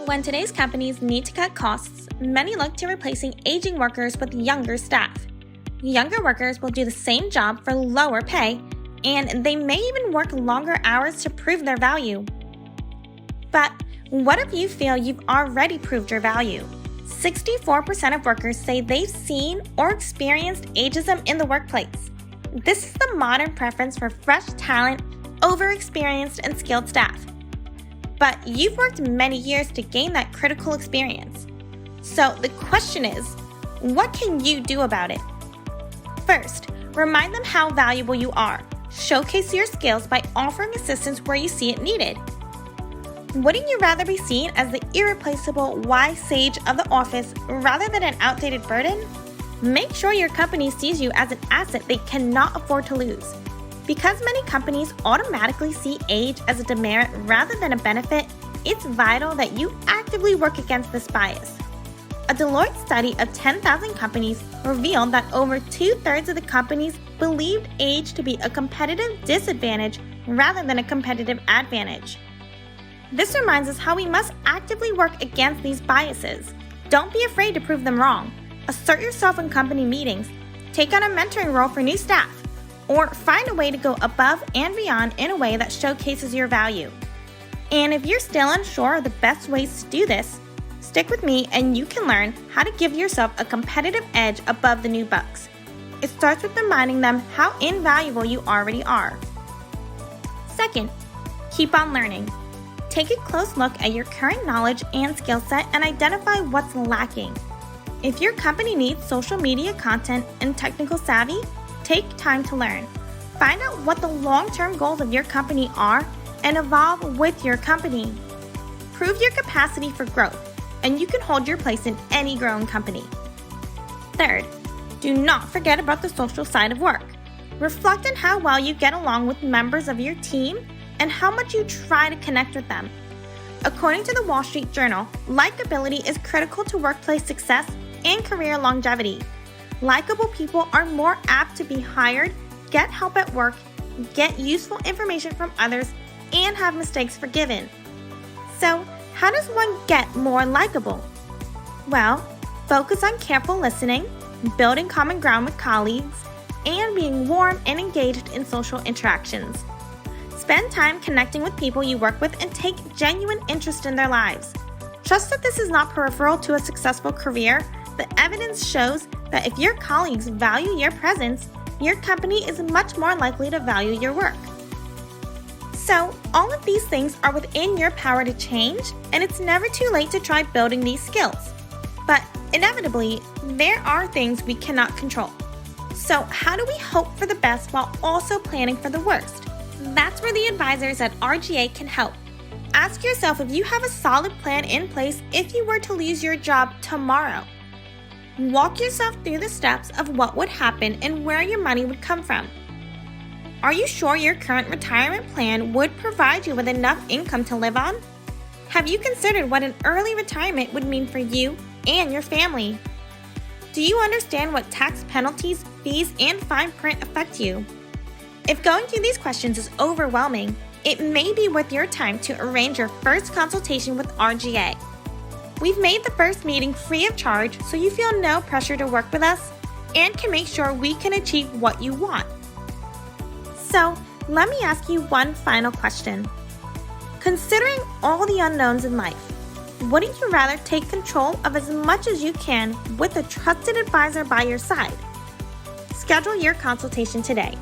When today's companies need to cut costs, many look to replacing aging workers with younger staff. Younger workers will do the same job for lower pay, and they may even work longer hours to prove their value. But what if you feel you've already proved your value? 64% of workers say they've seen or experienced ageism in the workplace. This is the modern preference for fresh talent over experienced and skilled staff. But you've worked many years to gain that critical experience. So the question is, what can you do about it? First, remind them how valuable you are. Showcase your skills by offering assistance where you see it needed. Wouldn't you rather be seen as the irreplaceable wise sage of the office rather than an outdated burden? Make sure your company sees you as an asset they cannot afford to lose. Because many companies automatically see age as a demerit rather than a benefit, it's vital that you actively work against this bias. A Deloitte study of 10,000 companies revealed that over 2/3 of the companies believed age to be a competitive disadvantage rather than a competitive advantage. This reminds us how we must actively work against these biases. Don't be afraid to prove them wrong. Assert yourself in company meetings. Take on a mentoring role for new staff. Or find a way to go above and beyond in a way that showcases your value. And if you're still unsure of the best ways to do this, stick with me and you can learn how to give yourself a competitive edge above the new bucks. It starts with reminding them how invaluable you already are. Second, keep on learning. Take a close look at your current knowledge and skill set and identify what's lacking. If your company needs social media content and technical savvy, take time to learn. Find out what the long-term goals of your company are and evolve with your company. Prove your capacity for growth, and you can hold your place in any growing company. Third, do not forget about the social side of work. Reflect on how well you get along with members of your team and how much you try to connect with them. According to the Wall Street Journal, likability is critical to workplace success and career longevity. Likable people are more apt to be hired, get help at work, get useful information from others, and have mistakes forgiven. So, how does one get more likable? Well, focus on careful listening, building common ground with colleagues, and being warm and engaged in social interactions. Spend time connecting with people you work with and take genuine interest in their lives. Trust that this is not peripheral to a successful career. The evidence shows that if your colleagues value your presence, your company is much more likely to value your work. So, all of these things are within your power to change, and it's never too late to try building these skills. But inevitably, there are things we cannot control. So, how do we hope for the best while also planning for the worst? That's where the advisors at 𝗺cie can help. Ask yourself if you have a solid plan in place if you were to lose your job tomorrow. Walk yourself through the steps of what would happen and where your money would come from. Are you sure your current retirement plan would provide you with enough income to live on? Have you considered what an early retirement would mean for you and your family? Do you understand what tax penalties, fees, and fine print affect you? If going through these questions is overwhelming, it may be worth your time to arrange your first consultation with 𝗺cie. We've made the first meeting free of charge, so you feel no pressure to work with us and can make sure we can achieve what you want. So, let me ask you one final question. Considering all the unknowns in life, wouldn't you rather take control of as much as you can with a trusted advisor by your side? Schedule your consultation today.